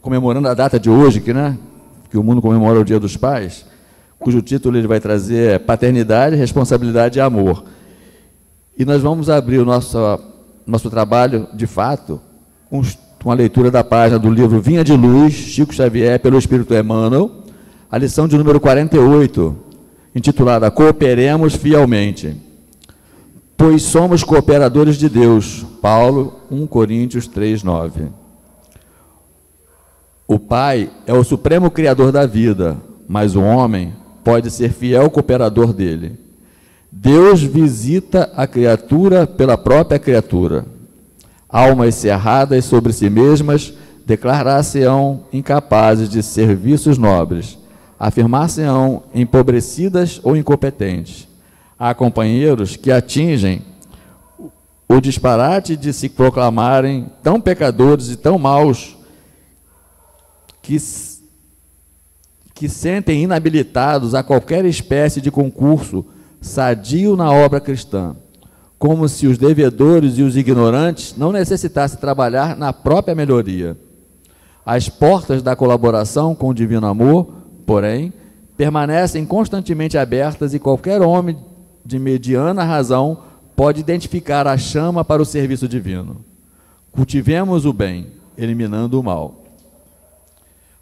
comemorando a data de hoje, que o mundo comemora o Dia dos Pais, cujo título ele vai trazer é Paternidade, Responsabilidade e Amor. E nós vamos abrir o nosso trabalho, de fato, com a leitura da página do livro Vinha de Luz, Chico Xavier, pelo Espírito Emmanuel, a lição de número 48, intitulada Cooperemos Fielmente. Pois somos cooperadores de Deus. Paulo, 1 Coríntios 3:9. O Pai é o supremo criador da vida, mas o homem pode ser fiel cooperador dele. Deus visita a criatura pela própria criatura. Almas cerradas sobre si mesmas declarar-se-ão incapazes de serviços nobres, afirmar-se-ão empobrecidas ou incompetentes. Há companheiros que atingem o disparate de se proclamarem tão pecadores e tão maus que sentem inabilitados a qualquer espécie de concurso sadio na obra cristã, como se os devedores e os ignorantes não necessitassem trabalhar na própria melhoria. As portas da colaboração com o divino amor, porém, permanecem constantemente abertas e qualquer homem de mediana razão pode identificar a chama para o serviço divino. Cultivemos o bem, eliminando o mal.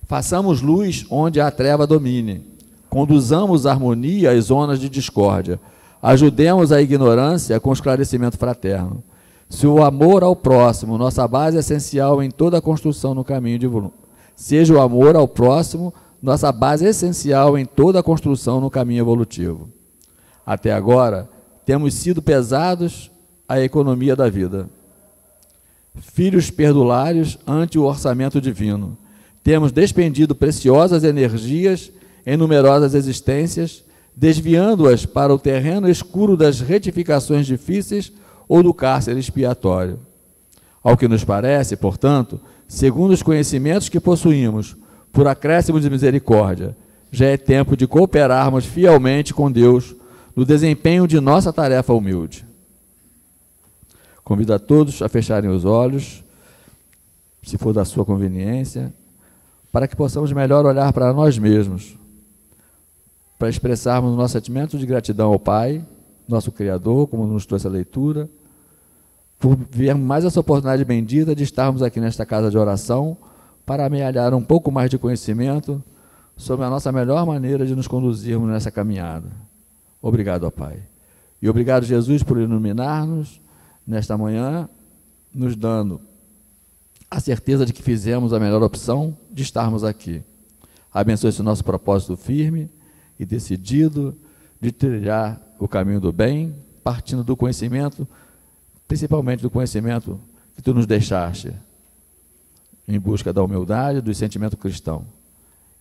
Façamos luz onde a treva domine. Conduzamos harmonia às zonas de discórdia. Ajudemos a ignorância com esclarecimento fraterno. Se o amor ao próximo, nossa base essencial em toda a construção no caminho de seja o amor ao próximo, nossa base essencial em toda a construção no caminho evolutivo. Até agora, temos sido pesados à economia da vida. Filhos perdulários ante o orçamento divino. Temos despendido preciosas energias em numerosas existências, desviando-as para o terreno escuro das retificações difíceis ou do cárcere expiatório. Ao que nos parece, portanto, segundo os conhecimentos que possuímos, por acréscimo de misericórdia, já é tempo de cooperarmos fielmente com Deus no desempenho de nossa tarefa humilde. Convido a todos a fecharem os olhos, se for da sua conveniência, para que possamos melhor olhar para nós mesmos, para expressarmos o nosso sentimento de gratidão ao Pai, nosso Criador, como nos trouxe a leitura, por vermos mais essa oportunidade bendita de estarmos aqui nesta casa de oração, para amealhar um pouco mais de conhecimento sobre a nossa melhor maneira de nos conduzirmos nessa caminhada. Obrigado, ó Pai. E obrigado, Jesus, por iluminar-nos nesta manhã, nos dando a certeza de que fizemos a melhor opção de estarmos aqui. Abençoe esse nosso propósito firme e decidido de trilhar o caminho do bem, partindo do conhecimento, principalmente do conhecimento que Tu nos deixaste, em busca da humildade, do sentimento cristão.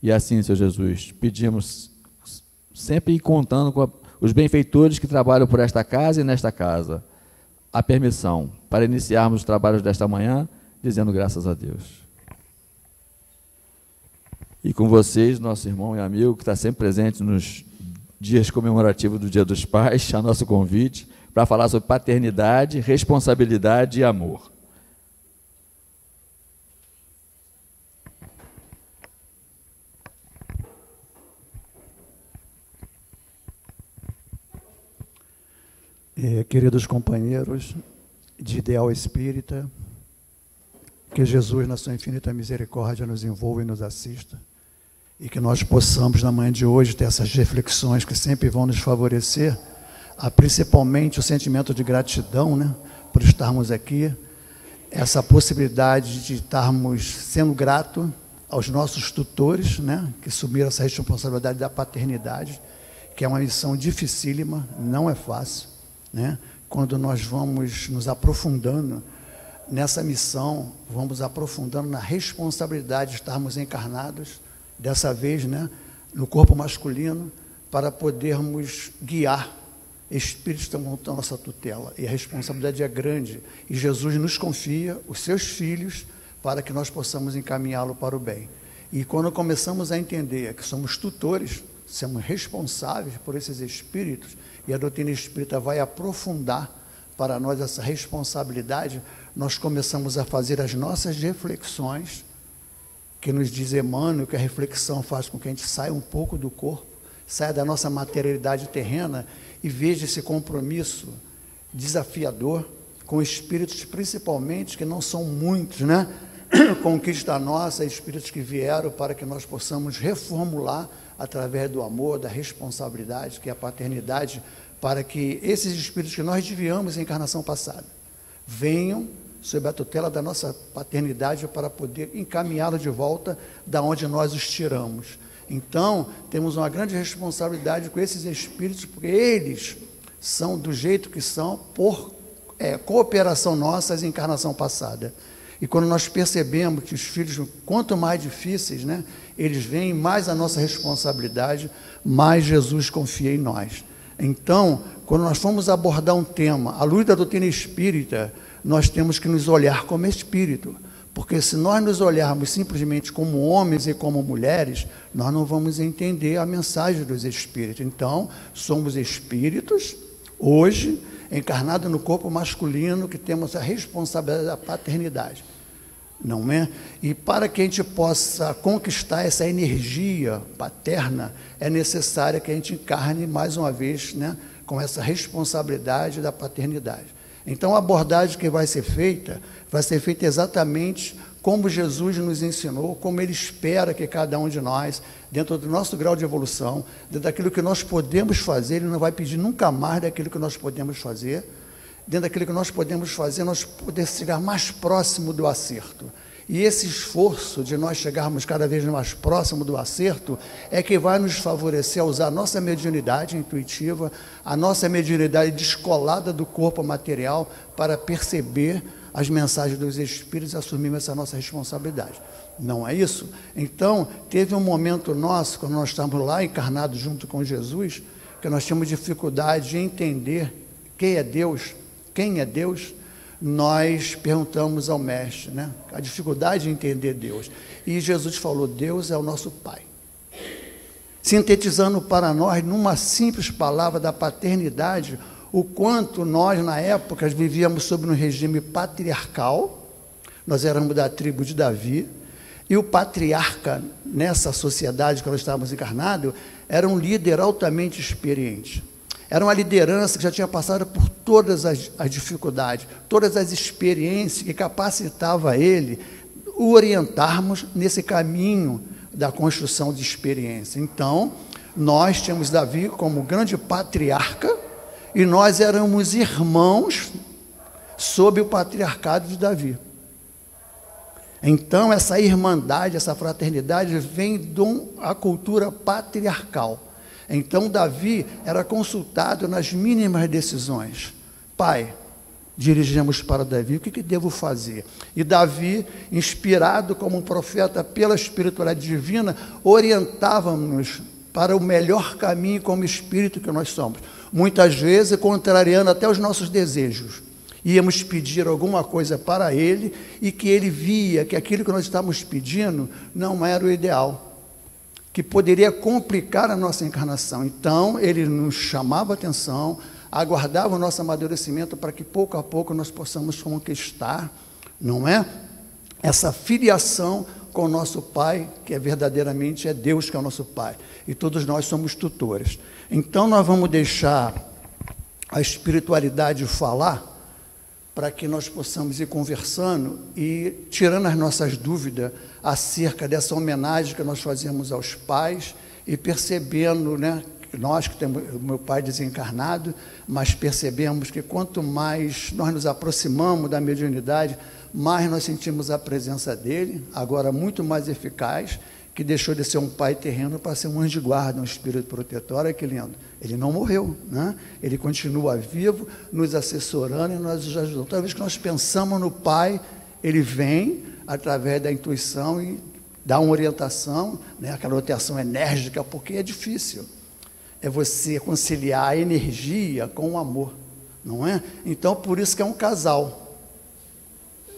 E assim, Senhor Jesus, pedimos, sempre contando com os benfeitores que trabalham por esta casa e nesta casa, a permissão para iniciarmos os trabalhos desta manhã, dizendo graças a Deus. E com vocês, nosso irmão e amigo, que está sempre presente nos dias comemorativos do Dia dos Pais, a nosso convite para falar sobre paternidade, responsabilidade e amor. Queridos companheiros de Ideal Espírita, que Jesus, na sua infinita misericórdia, nos envolva e nos assista, e que nós possamos, na manhã de hoje, ter essas reflexões que sempre vão nos favorecer, principalmente o sentimento de gratidão, né, por estarmos aqui, essa possibilidade de estarmos sendo gratos aos nossos tutores, né, que assumiram essa responsabilidade da paternidade, que é uma missão dificílima, não é fácil, né? Quando nós vamos nos aprofundando nessa missão, vamos aprofundando na responsabilidade de estarmos encarnados, dessa vez, né, no corpo masculino, para podermos guiar espíritos que estão à nossa tutela. E a responsabilidade é grande. E Jesus nos confia os seus filhos para que nós possamos encaminhá-lo para o bem. E quando começamos a entender que somos tutores, somos responsáveis por esses espíritos, e a doutrina espírita vai aprofundar para nós essa responsabilidade, nós começamos a fazer as nossas reflexões, que nos diz Emmanuel que a reflexão faz com que a gente saia um pouco do corpo, saia da nossa materialidade terrena e veja esse compromisso desafiador com espíritos, principalmente, que não são muitos, né? Conquista nossa, espíritos que vieram para que nós possamos reformular através do amor, da responsabilidade, que é a paternidade, para que esses espíritos que nós desviamos em encarnação passada venham sob a tutela da nossa paternidade para poder encaminhá-los de volta da onde nós os tiramos. Então, temos uma grande responsabilidade com esses espíritos, porque eles são do jeito que são por cooperação nossa em encarnação passada. E quando nós percebemos que os filhos, quanto mais difíceis, né, eles veem, mais a nossa responsabilidade, mais Jesus confia em nós. Então, quando nós formos abordar um tema, à luz da doutrina espírita, nós temos que nos olhar como espírito, porque se nós nos olharmos simplesmente como homens e como mulheres, nós não vamos entender a mensagem dos espíritos. Então, somos espíritos, hoje, encarnados no corpo masculino, que temos a responsabilidade da paternidade, não é? E para que a gente possa conquistar essa energia paterna, é necessário que a gente encarne mais uma vez, né, com essa responsabilidade da paternidade. Então, a abordagem que vai ser feita exatamente como Jesus nos ensinou, como Ele espera que cada um de nós, dentro do nosso grau de evolução, dentro daquilo que nós podemos fazer, Ele não vai pedir nunca mais daquilo que nós podemos fazer, dentro daquilo que nós podemos fazer, nós podemos chegar mais próximo do acerto. E esse esforço de nós chegarmos cada vez mais próximo do acerto é que vai nos favorecer a usar a nossa mediunidade intuitiva, a nossa mediunidade descolada do corpo material para perceber as mensagens dos espíritos e assumirmos essa nossa responsabilidade. Não é isso? Então, teve um momento nosso, quando nós estávamos lá encarnados junto com Jesus, que nós tínhamos dificuldade de entender quem é Deus, nós perguntamos ao mestre, né, a dificuldade de entender Deus. E Jesus falou, Deus é o nosso Pai. Sintetizando para nós, numa simples palavra da paternidade, o quanto nós, na época, vivíamos sob um regime patriarcal, nós éramos da tribo de Davi, e o patriarca, nessa sociedade que nós estávamos encarnados, era um líder altamente experiente. Era uma liderança que já tinha passado por todas as dificuldades, todas as experiências que capacitava ele o orientarmos nesse caminho da construção de experiência. Então, nós tínhamos Davi como grande patriarca e nós éramos irmãos sob o patriarcado de Davi. Então, essa irmandade, essa fraternidade vem da cultura patriarcal. Então, Davi era consultado nas mínimas decisões. Pai, dirigimos para Davi, o que devo fazer? E Davi, inspirado como um profeta pela espiritualidade divina, orientava-nos para o melhor caminho como espírito que nós somos. Muitas vezes, contrariando até os nossos desejos. Íamos pedir alguma coisa para ele e que ele via que aquilo que nós estávamos pedindo não era o ideal, que poderia complicar a nossa encarnação. Então, ele nos chamava a atenção, aguardava o nosso amadurecimento para que pouco a pouco nós possamos conquistar, não é? Essa filiação com o nosso Pai, que verdadeiramente é Deus que é o nosso Pai. E todos nós somos tutores. Então, nós vamos deixar a espiritualidade falar para que nós possamos ir conversando e tirando as nossas dúvidas acerca dessa homenagem que nós fazemos aos pais e percebendo, né, nós que temos o meu pai desencarnado, mas percebemos que quanto mais nós nos aproximamos da mediunidade, mais nós sentimos a presença dele, agora muito mais eficaz, que deixou de ser um pai terreno para ser um anjo de guarda, um espírito protetor. Olha que lindo. Ele não morreu, né? Ele continua vivo, nos assessorando e nós os ajudamos. Toda vez que nós pensamos no pai, ele vem através da intuição e dá uma orientação, né? Aquela orientação enérgica, porque é difícil. É você conciliar a energia com o amor, não é? Então, por isso que é um casal.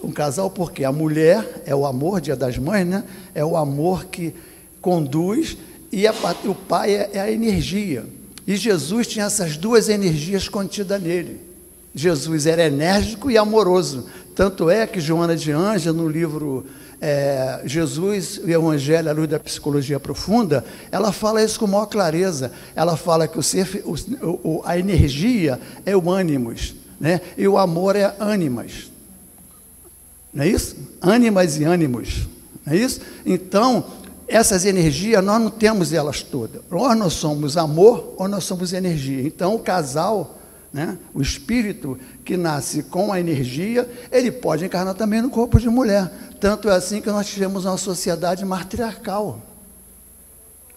Um casal porque a mulher é o amor, Dia das Mães, né? É o amor que conduz e o pai é a energia. E Jesus tinha essas duas energias contidas nele. Jesus era enérgico e amoroso, Tanto é que Joana de Ângeles, no livro Jesus, o Evangelho à Luz da Psicologia Profunda, ela fala isso com maior clareza. Ela fala que a energia é o ânimos, né? E o amor é ânimas. Não é isso? Ânimas e ânimos. Não é isso? Então, essas energias, nós não temos elas todas. Ou nós somos amor, ou nós somos energia. Então, o casal, né, o espírito que nasce com a energia, ele pode encarnar também no corpo de mulher. Tanto é assim que nós tivemos uma sociedade matriarcal.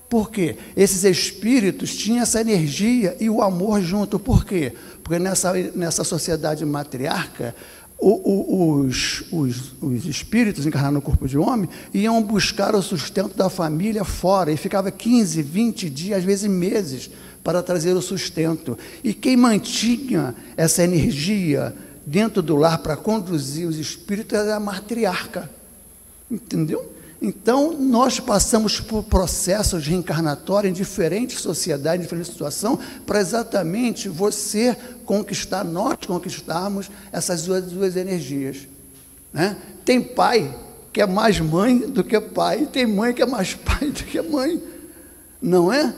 Por quê? Esses espíritos tinham essa energia e o amor junto. Por quê? Porque nessa sociedade matriarca, os espíritos encarnados no corpo de homem iam buscar o sustento da família fora, e ficava 15, 20 dias, às vezes meses, para trazer o sustento. E quem mantinha essa energia dentro do lar para conduzir os espíritos era a matriarca. Entendeu? Então, nós passamos por processos reencarnatórios em diferentes sociedades, em diferentes situações, para exatamente você conquistar, nós conquistarmos essas duas energias. Né? Tem pai que é mais mãe do que pai, tem mãe que é mais pai do que mãe. Não é?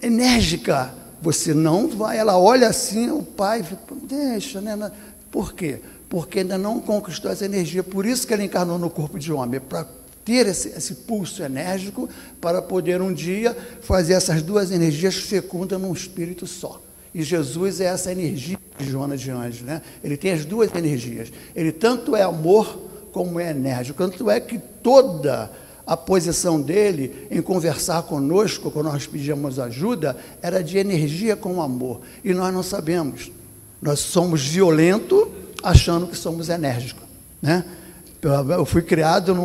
Enérgica. Você não vai, ela olha assim, o pai, deixa, né? Por quê? Porque ainda não conquistou essa energia. Por isso que ele encarnou no corpo de homem, para ter esse pulso enérgico, para poder um dia fazer essas duas energias fecundas num espírito só. E Jesus é essa energia de Joana de Ângeles, né? Ele tem as duas energias. Ele tanto é amor como é enérgico. Tanto é que toda a posição dele em conversar conosco, quando nós pedíamos ajuda, era de energia com amor. E nós não sabemos. Nós somos violentos achando que somos enérgicos, né? Eu fui criado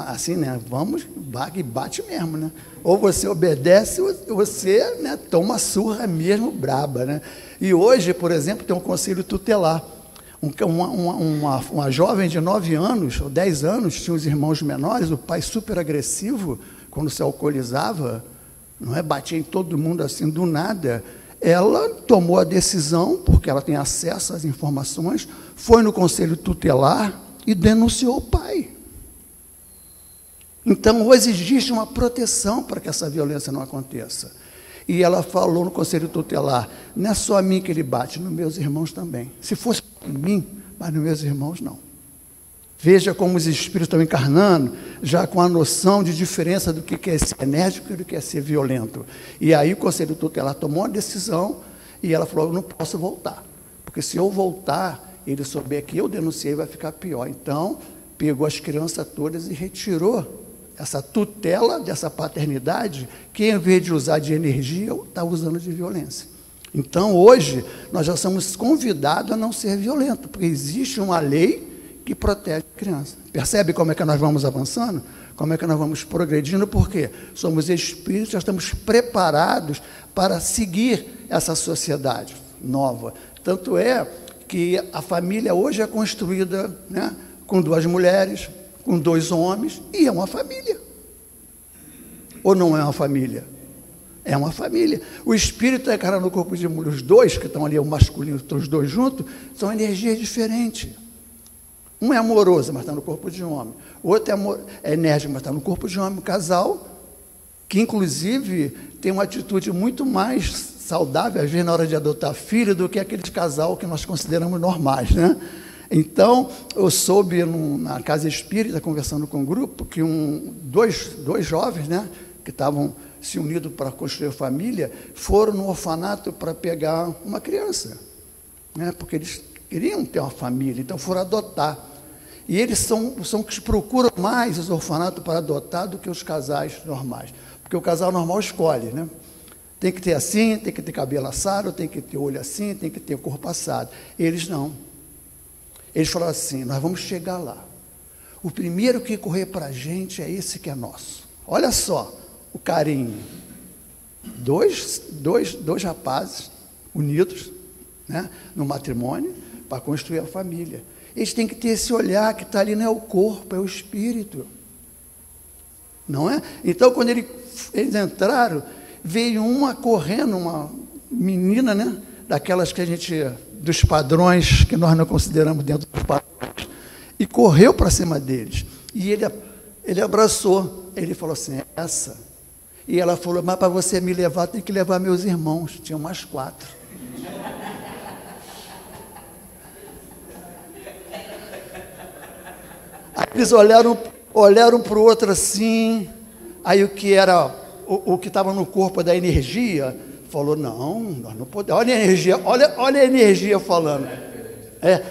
assim, né? Vamos, bate mesmo, né? Ou você obedece, ou você, né, toma surra mesmo braba, né? E hoje, por exemplo, tem um conselho tutelar. Uma jovem de 9 anos, ou 10 anos, tinha os irmãos menores, o pai super agressivo, quando se alcoolizava, não é? Batia em todo mundo assim do nada. Ela tomou a decisão, porque ela tem acesso às informações, foi no conselho tutelar e denunciou o pai. Então, hoje existe uma proteção para que essa violência não aconteça. E ela falou no conselho tutelar, não é só a mim que ele bate, nos meus irmãos também. Se fosse em mim, mas nos meus irmãos não. Veja como os espíritos estão encarnando, já com a noção de diferença do que é ser enérgico e do que é ser violento. E aí o conselho tutelar tomou uma decisão e ela falou, eu não posso voltar, porque se eu voltar, ele souber que eu denunciei, vai ficar pior. Então, pegou as crianças todas e retirou essa tutela dessa paternidade, que em vez de usar de energia, está usando de violência. Então, hoje, nós já somos convidados a não ser violentos, porque existe uma lei que protege a criança. Percebe como é que nós vamos avançando? Como é que nós vamos progredindo? Porque somos espíritos, já estamos preparados para seguir essa sociedade nova. Tanto é que a família hoje é construída, né, com 2 mulheres, com 2 homens, e é uma família. Ou não é uma família? É uma família. O espírito é encarnado no corpo de mulher. Os 2, que estão ali, o masculino, os 2 juntos, são energias diferentes. Um é amoroso, mas está no corpo de homem. O outro é enérgico, mas está no corpo de homem. Um casal que, inclusive, tem uma atitude muito mais saudável, às vezes, na hora de adotar filho, do que aqueles casal que nós consideramos normais, né? Então, eu soube na casa espírita, conversando com um grupo, que dois jovens, né, que estavam se unidos para construir família, foram no orfanato para pegar uma criança, né, porque eles queriam ter uma família, então foram adotar. E eles são que procuram mais os orfanatos para adotar do que os casais normais, porque o casal normal escolhe, né? Tem que ter assim, tem que ter cabelo assado, tem que ter olho assim, tem que ter corpo assado. Eles não. Eles falaram assim, nós vamos chegar lá. O primeiro que correr para a gente é esse que é nosso. Olha só o carinho. Dois rapazes unidos, né, no matrimônio, para construir a família. Eles têm que ter esse olhar que está ali, não é o corpo, é o espírito. Não é? Então, quando eles entraram, veio uma correndo, uma menina, né, daquelas que a gente, dos padrões que nós não consideramos dentro dos padrões, e correu para cima deles. E ele abraçou. Ele falou assim, é essa. E ela falou, mas para você me levar, tem que levar meus irmãos. Tinham mais 4. Aí eles olharam para o outro assim. Aí o que era, o que estava no corpo da energia, falou, não, nós não podemos. Olha a energia, olha a energia falando.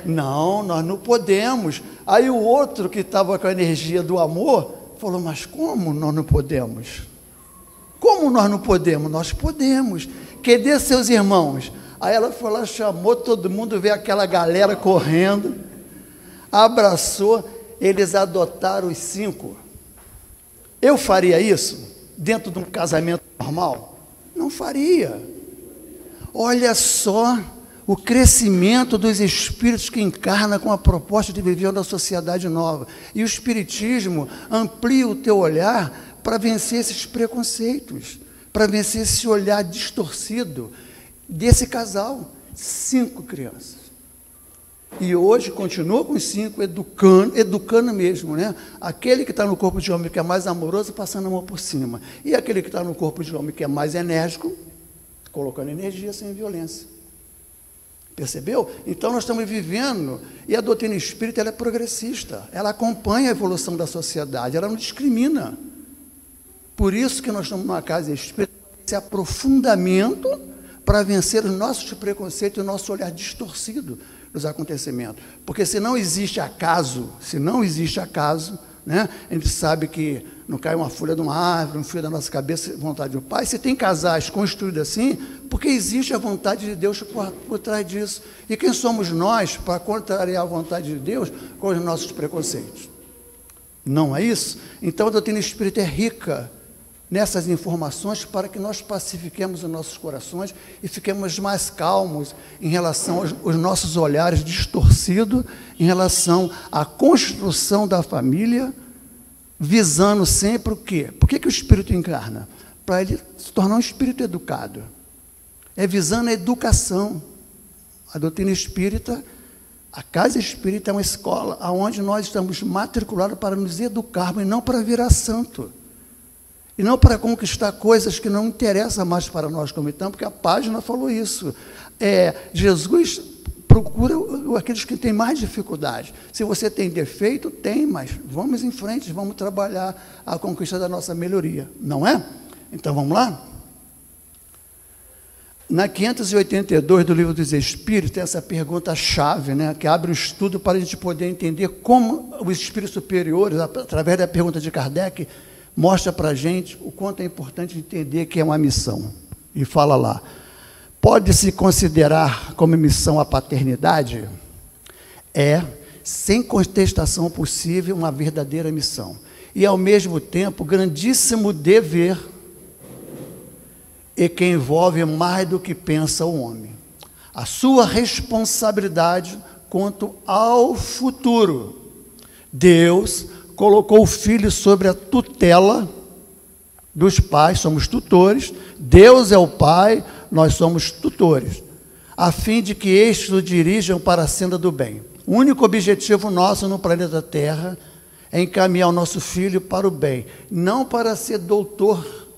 Não, nós não podemos. Aí o outro que estava com a energia do amor, falou, mas como nós não podemos? Como nós não podemos? Nós podemos. Cadê seus irmãos? Aí ela foi lá, chamou todo mundo, veio aquela galera correndo, abraçou, eles adotaram os 5. Eu faria isso dentro de um casamento normal? Não faria. Olha só o crescimento dos espíritos que encarna com a proposta de viver uma sociedade nova. E o espiritismo amplia o teu olhar para vencer esses preconceitos, para vencer esse olhar distorcido desse casal. 5 crianças. E hoje continua com os 5, educando mesmo, né? Aquele que está no corpo de homem que é mais amoroso, passando a mão por cima. E aquele que está no corpo de homem que é mais enérgico, colocando energia sem violência. Percebeu? Então nós estamos vivendo, e a doutrina espírita ela é progressista, ela acompanha a evolução da sociedade, ela não discrimina. Por isso que nós estamos numa casa espírita, esse aprofundamento para vencer os nossos preconceitos e o nosso olhar distorcido dos acontecimentos. Porque se não existe acaso, né, a gente sabe que não cai uma folha de uma árvore, um fio da nossa cabeça, vontade do Pai. Se tem casais construídos assim, porque existe a vontade de Deus por trás disso. E quem somos nós para contrariar a vontade de Deus com os nossos preconceitos? Não é isso? Então a doutrina espírita é rica nessas informações para que nós pacifiquemos os nossos corações e fiquemos mais calmos em relação aos nossos olhares distorcidos, em relação à construção da família, visando sempre o quê? Por que o espírito encarna? Para ele se tornar um espírito educado. É visando a educação. A doutrina espírita, a casa espírita é uma escola onde nós estamos matriculados para nos educarmos e não para virar santo. E não para conquistar coisas que não interessam mais para nós como estamos, porque a página falou isso. Jesus procura aqueles que têm mais dificuldade. Se você tem defeito, tem, mas vamos em frente, vamos trabalhar a conquista da nossa melhoria, não é? Então vamos lá? Na 582 do Livro dos Espíritos, tem essa pergunta-chave, né, que abre um estudo para a gente poder entender como os espíritos superiores, através da pergunta de Kardec, mostra para a gente o quanto é importante entender que é uma missão. E fala lá, pode-se considerar como missão a paternidade? É, sem contestação possível, uma verdadeira missão. E, ao mesmo tempo, grandíssimo dever, e que envolve mais do que pensa o homem. A sua responsabilidade quanto ao futuro. Deus colocou o filho sobre a tutela dos pais, somos tutores, Deus é o pai, nós somos tutores, a fim de que estes o dirijam para a senda do bem. O único objetivo nosso no planeta Terra é encaminhar o nosso filho para o bem, não para ser doutor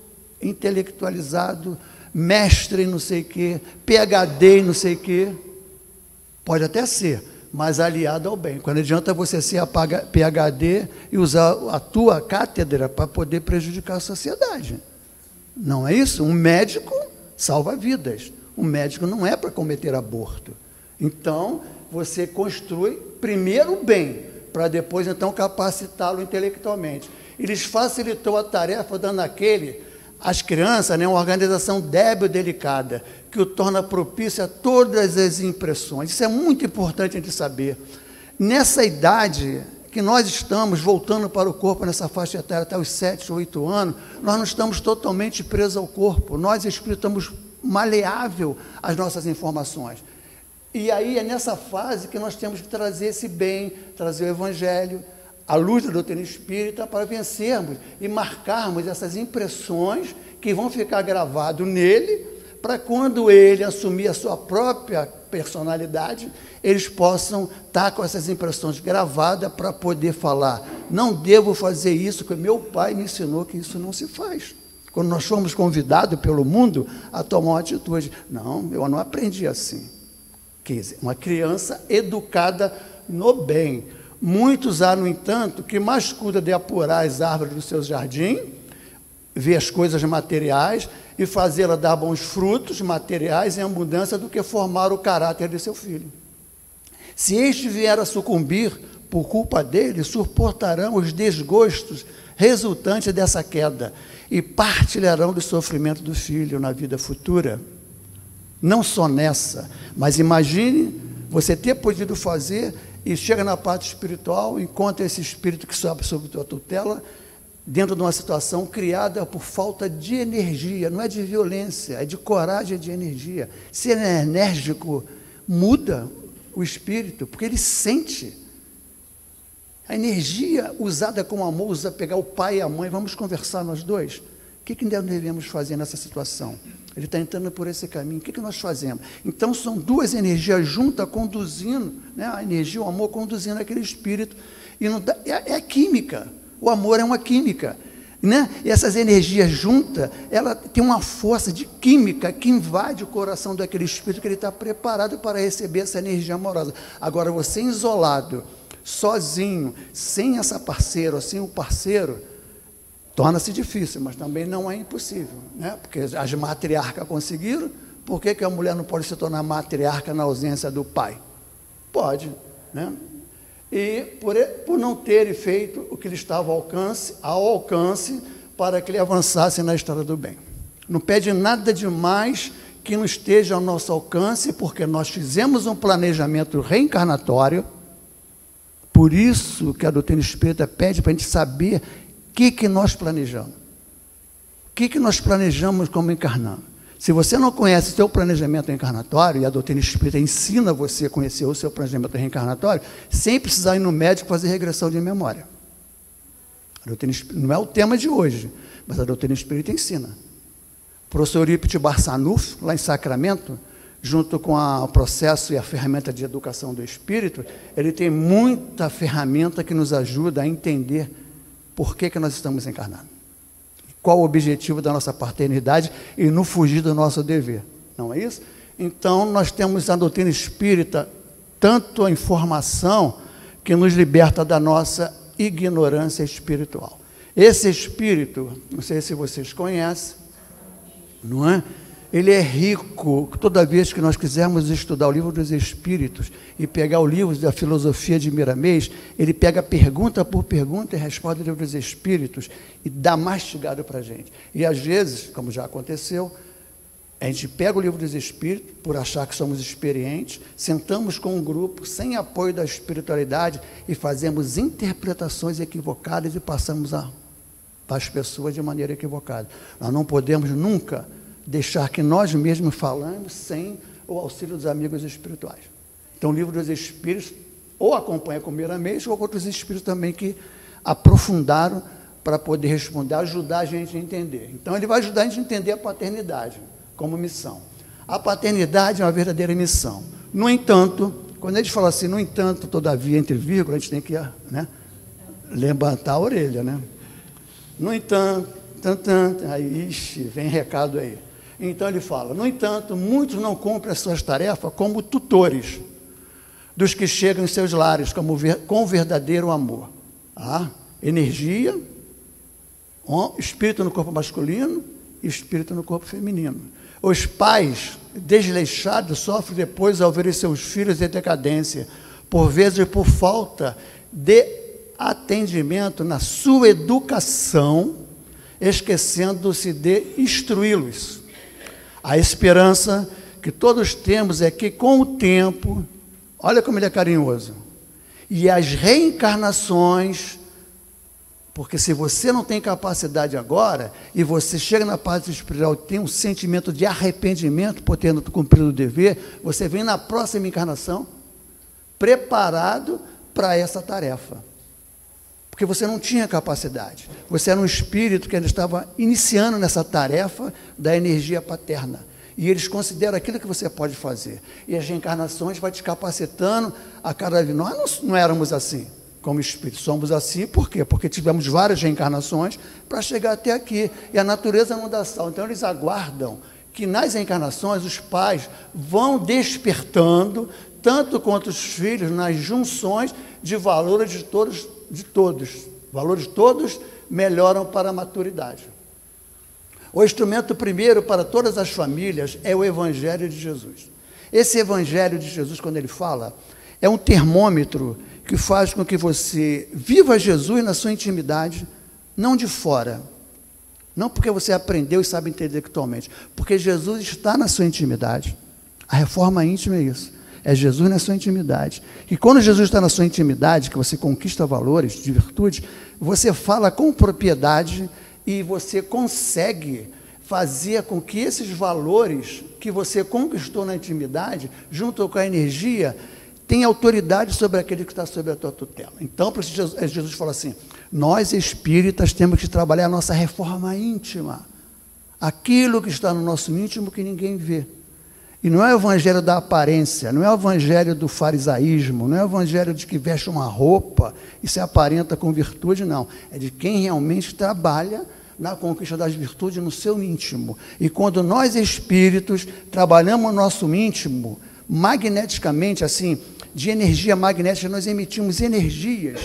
intelectualizado, mestre em não sei o quê, PhD em não sei o quê, pode até ser, mas aliado ao bem. Quando adianta você ser PhD e usar a tua cátedra para poder prejudicar a sociedade. Não é isso? Um médico salva vidas. Um médico não é para cometer aborto. Então, você constrói primeiro o bem, para depois, então, capacitá-lo intelectualmente. Eles facilitou a tarefa dando às crianças, né, uma organização débil e delicada, que o torna propício a todas as impressões. Isso é muito importante a gente saber. Nessa idade que nós estamos voltando para o corpo, nessa faixa etária até os 7, 8 anos, nós não estamos totalmente presos ao corpo. Nós, espíritos, estamos maleável às nossas informações. E aí é nessa fase que nós temos que trazer esse bem, trazer o Evangelho, a luz da doutrina espírita, para vencermos e marcarmos essas impressões que vão ficar gravadas nele, para quando ele assumir a sua própria personalidade, eles possam estar com essas impressões gravadas para poder falar, não devo fazer isso, porque meu pai me ensinou que isso não se faz. Quando nós fomos convidados pelo mundo a tomar uma atitude, não, eu não aprendi assim. Quer dizer, uma criança educada no bem. Muitos há, no entanto, que mais cuida de apurar as árvores do seu jardim, ver as coisas materiais e fazê-la dar bons frutos materiais em abundância do que formar o caráter de seu filho. Se este vier a sucumbir por culpa dele, suportarão os desgostos resultantes dessa queda e partilharão do sofrimento do filho na vida futura. Não só nessa, mas imagine você ter podido fazer e chega na parte espiritual, encontra esse espírito que sobe sob tua tutela, dentro de uma situação criada por falta de energia, não é de violência, é de coragem, de energia. Se ele é enérgico, muda o espírito, porque ele sente. A energia usada com amor, usa pegar o pai e a mãe, vamos conversar nós dois. O que nós devemos fazer nessa situação? Ele está entrando por esse caminho, o que nós fazemos? Então são duas energias juntas conduzindo, né? A energia, o amor conduzindo aquele espírito, e não dá, é química. O amor é uma química, né? E essas energias juntas, ela tem uma força de química que invade o coração daquele espírito, que ele está preparado para receber essa energia amorosa. Agora, você isolado, sozinho, sem essa parceira, sem o parceiro, torna-se difícil, mas também não é impossível, né? Porque as matriarcas conseguiram, por que a mulher não pode se tornar matriarca na ausência do pai? Pode, né? E por não ter feito o que lhe estava ao alcance para que ele avançasse na estrada do bem. Não pede nada demais que não esteja ao nosso alcance, porque nós fizemos um planejamento reencarnatório, por isso que a doutrina espírita pede para a gente saber o que nós planejamos. O que nós planejamos como encarnando. Se você não conhece o seu planejamento reencarnatório, e a doutrina espírita ensina você a conhecer o seu planejamento reencarnatório, sem precisar ir no médico fazer regressão de memória. A doutrina espírita, não é o tema de hoje, mas a doutrina espírita ensina. O professor Eurípides Barçanufo, lá em Sacramento, junto com o processo e a ferramenta de educação do espírito, ele tem muita ferramenta que nos ajuda a entender por que nós estamos encarnados. Qual o objetivo da nossa paternidade e não fugir do nosso dever. Não é isso? Então, nós temos a doutrina espírita, tanto a informação que nos liberta da nossa ignorância espiritual. Esse espírito, não sei se vocês conhecem, não é? Ele é rico. Toda vez que nós quisermos estudar o livro dos Espíritos e pegar o livro da filosofia de Miramês, ele pega pergunta por pergunta e responde o livro dos Espíritos e dá mastigado para a gente. E às vezes, como já aconteceu, a gente pega o livro dos Espíritos, por achar que somos experientes, sentamos com um grupo, sem apoio da espiritualidade, e fazemos interpretações equivocadas e passamos para as pessoas de maneira equivocada. Nós não podemos nunca deixar que nós mesmos falamos sem o auxílio dos amigos espirituais. Então, o livro dos Espíritos ou acompanha com Miramês, ou outros espíritos também que aprofundaram para poder responder, ajudar a gente a entender. Então, ele vai ajudar a gente a entender a paternidade como missão. A paternidade é uma verdadeira missão. No entanto, quando a gente fala assim, no entanto, todavia, entre vírgulas, a gente tem que, né, levantar a orelha, né? No entanto, aí, vem recado aí. Então ele fala, no entanto, muitos não cumprem as suas tarefas como tutores dos que chegam em seus lares com verdadeiro amor. Energia, espírito no corpo masculino e espírito no corpo feminino. Os pais desleixados sofrem depois ao verem seus filhos em decadência, por vezes por falta de atendimento na sua educação, esquecendo-se de instruí-los. A esperança que todos temos é que, com o tempo, olha como ele é carinhoso, e as reencarnações, porque se você não tem capacidade agora, e você chega na parte espiritual e tem um sentimento de arrependimento por ter cumprido o dever, você vem na próxima encarnação preparado para essa tarefa. Porque você não tinha capacidade. Você era um espírito que ainda estava iniciando nessa tarefa da energia paterna. E eles consideram aquilo que você pode fazer. E as reencarnações vai te capacitando a cada vez. Nós não éramos assim, como espíritos. Somos assim, por quê? Porque tivemos várias reencarnações para chegar até aqui. E a natureza não dá sal. Então, eles aguardam que nas reencarnações os pais vão despertando, tanto quanto os filhos, nas junções de valores de todos. Valores todos melhoram para a maturidade. O instrumento primeiro para todas as famílias é o Evangelho de Jesus. Esse Evangelho de Jesus, quando ele fala, é um termômetro que faz com que você viva Jesus na sua intimidade, não de fora. Não porque você aprendeu e sabe intelectualmente, porque Jesus está na sua intimidade. A reforma íntima é isso. É Jesus na sua intimidade. E quando Jesus está na sua intimidade, que você conquista valores de virtude, você fala com propriedade e você consegue fazer com que esses valores que você conquistou na intimidade, junto com a energia, tenha autoridade sobre aquele que está sob a tua tutela. Então, por isso Jesus fala assim, nós espíritas temos que trabalhar a nossa reforma íntima. Aquilo que está no nosso íntimo que ninguém vê. E não é o evangelho da aparência, não é o evangelho do farisaísmo, não é o evangelho de que veste uma roupa e se aparenta com virtude, não. É de quem realmente trabalha na conquista das virtudes no seu íntimo. E quando nós espíritos trabalhamos o nosso íntimo, magneticamente, assim, de energia magnética, nós emitimos energias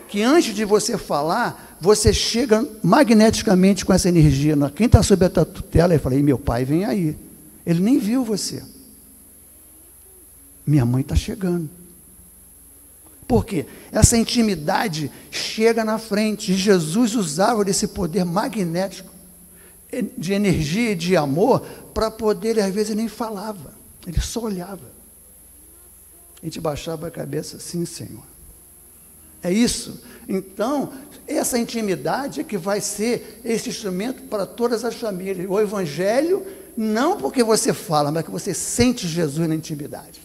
que antes de você falar, você chega magneticamente com essa energia. Quem está sob a tua tutela, eu falei, meu pai vem aí. Ele nem viu você. Minha mãe está chegando. Por quê? Essa intimidade chega na frente. E Jesus usava desse poder magnético, de energia e de amor, para poder, ele, às vezes, ele nem falava. Ele só olhava. A gente baixava a cabeça, sim, Senhor. É isso. Então, essa intimidade é que vai ser esse instrumento para todas as famílias. O Evangelho, não porque você fala, mas que você sente Jesus na intimidade.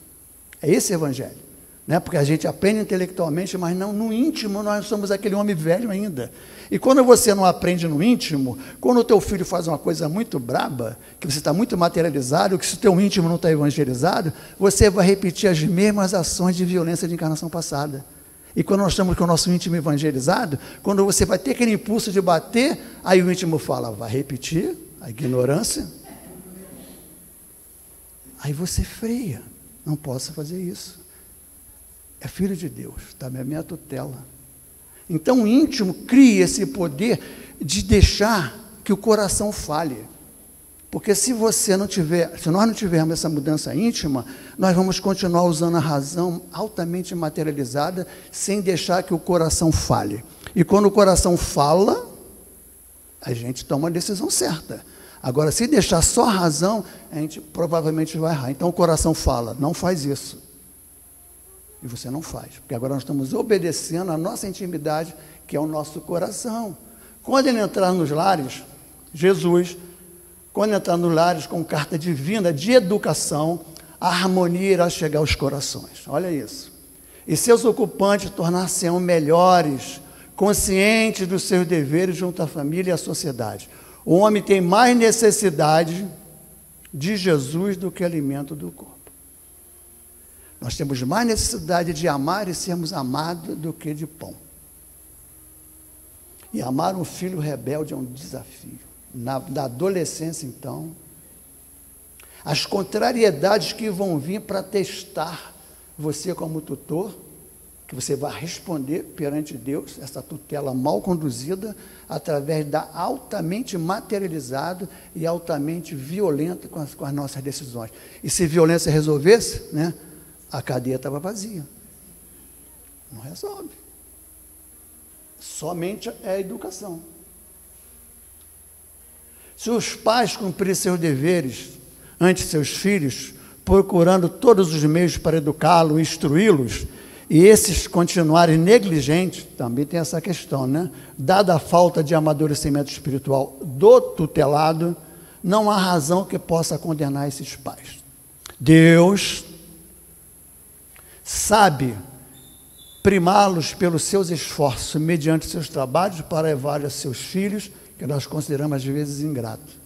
É esse Evangelho. Né? Porque a gente aprende intelectualmente, mas não no íntimo, nós somos aquele homem velho ainda. E quando você não aprende no íntimo, quando o teu filho faz uma coisa muito braba, que você está muito materializado, que se o teu íntimo não está evangelizado, você vai repetir as mesmas ações de violência de encarnação passada. E quando nós estamos com o nosso íntimo evangelizado, quando você vai ter aquele impulso de bater, aí o íntimo fala, vai repetir a ignorância. Aí você freia, não posso fazer isso. É filho de Deus, está na minha tutela. Então o íntimo cria esse poder de deixar que o coração fale. Porque se você não tiver, se nós não tivermos essa mudança íntima, nós vamos continuar usando a razão altamente materializada, sem deixar que o coração fale. E quando o coração fala, a gente toma a decisão certa. Agora, se deixar só a razão, a gente provavelmente vai errar. Então o coração fala, não faz isso. E você não faz, porque agora nós estamos obedecendo a nossa intimidade, que é o nosso coração. Quando ele entrar nos lares, Jesus, quando entrar nos lares com carta divina de educação, a harmonia irá chegar aos corações. Olha isso. E seus ocupantes tornar-se-ão melhores, conscientes dos seus deveres junto à família e à sociedade. O homem tem mais necessidade de Jesus do que alimento do corpo. Nós temos mais necessidade de amar e sermos amados do que de pão. E amar um filho rebelde é um desafio. Na adolescência, então, as contrariedades que vão vir para testar você como tutor, que você vai responder perante Deus, essa tutela mal conduzida, através da altamente materializada e altamente violenta com as nossas decisões. E se violência resolvesse, né, a cadeia estava vazia. Não resolve. Somente é a educação. Se os pais cumprirem seus deveres ante seus filhos, procurando todos os meios para educá-los, instruí-los, e esses continuarem negligentes, também tem essa questão, né? Dada a falta de amadurecimento espiritual do tutelado, não há razão que possa condenar esses pais. Deus sabe primá-los pelos seus esforços, mediante seus trabalhos, para levar a seus filhos, que nós consideramos às vezes ingratos.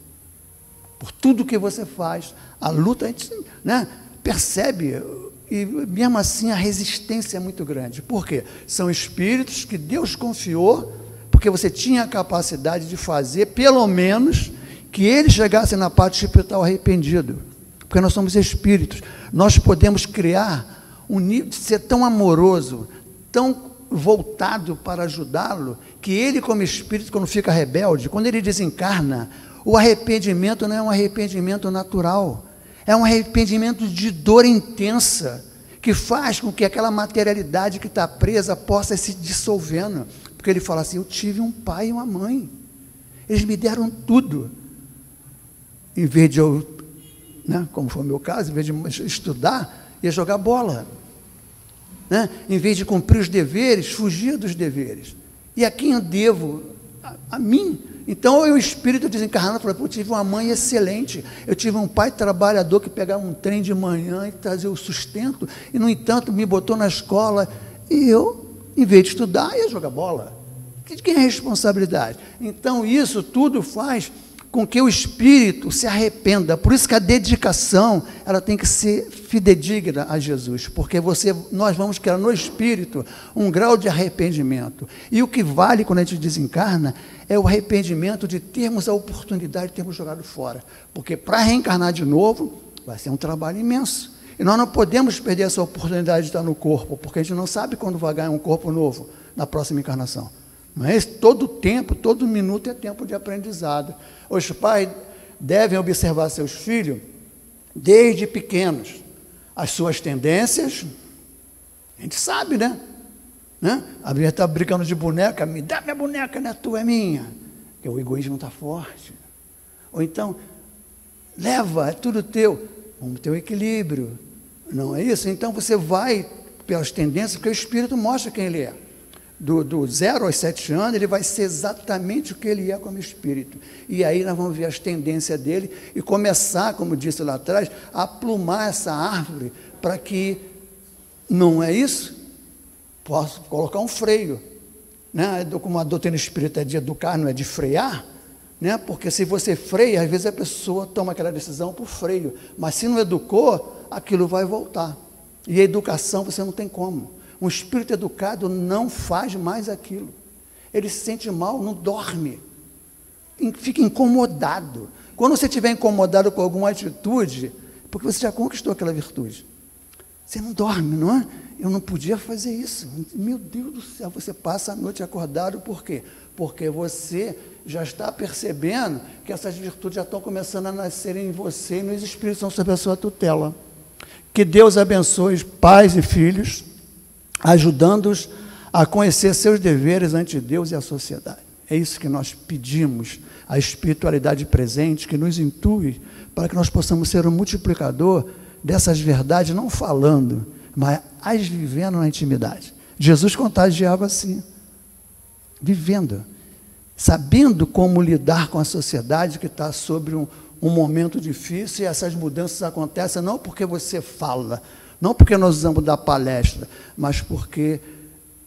por tudo que você faz. A luta, a gente, né, percebe, e mesmo assim a resistência é muito grande. Por quê? São espíritos que Deus confiou, porque você tinha a capacidade de fazer, pelo menos, que eles chegassem na parte espiritual arrependido. Porque nós somos espíritos. Nós podemos criar um nível de ser tão amoroso, tão voltado para ajudá-lo, que ele, como espírito, quando fica rebelde, quando ele desencarna, o arrependimento não é um arrependimento natural, é um arrependimento de dor intensa, que faz com que aquela materialidade que está presa possa ir se dissolvendo, porque ele fala assim: eu tive um pai e uma mãe, eles me deram tudo, em vez de eu, né, como foi o meu caso, em vez de estudar, ia jogar bola, né? Em vez de cumprir os deveres, fugia dos deveres. E a quem eu devo? A mim. Então o espírito desencarnado falou: eu tive uma mãe excelente, eu tive um pai trabalhador que pegava um trem de manhã e trazia o sustento, e no entanto me botou na escola, e eu, em vez de estudar, ia jogar bola. De quem é a responsabilidade? Então isso tudo faz com que o espírito se arrependa. Por isso que a dedicação, ela tem que ser fidedigna a Jesus, porque nós vamos criar no espírito um grau de arrependimento. E o que vale quando a gente desencarna é o arrependimento de termos a oportunidade de termos jogado fora, porque para reencarnar de novo vai ser um trabalho imenso. E nós não podemos perder essa oportunidade de estar no corpo, porque a gente não sabe quando vai ganhar um corpo novo na próxima encarnação. Mas todo tempo, todo minuto é tempo de aprendizado. Os pais devem observar seus filhos desde pequenos, as suas tendências. A gente sabe, né? A mulher está brincando de boneca, me dá minha boneca, não é tua, é minha. Porque o egoísmo está forte. Ou então, leva, é tudo teu. Vamos ter um equilíbrio. Não é isso? Então você vai pelas tendências, porque o espírito mostra quem ele é. Do 0 aos 7 anos, ele vai ser exatamente o que ele é como espírito. E aí nós vamos ver as tendências dele e começar, como disse lá atrás, a plumar essa árvore para que, não é isso? Posso colocar um freio. Né? Como a doutrina espírita é de educar, não é de frear, né? Porque se você freia, às vezes a pessoa toma aquela decisão por freio, mas se não educou, aquilo vai voltar. E a educação você não tem como. Um espírito educado não faz mais aquilo. Ele se sente mal, não dorme, fica incomodado. Quando você estiver incomodado com alguma atitude, porque você já conquistou aquela virtude, você não dorme, não é? Eu não podia fazer isso. Meu Deus do céu, você passa a noite acordado, por quê? Porque você já está percebendo que essas virtudes já estão começando a nascer em você e nos espíritos são sob a sua tutela. Que Deus abençoe os pais e filhos, ajudando-os a conhecer seus deveres ante Deus e a sociedade. É isso que nós pedimos, a espiritualidade presente, que nos intui, para que nós possamos ser um multiplicador dessas verdades, não falando, mas as vivendo na intimidade. Jesus contagiava assim, vivendo, sabendo como lidar com a sociedade que está sobre um momento difícil, e essas mudanças acontecem não porque você fala, não porque nós usamos da palestra, mas porque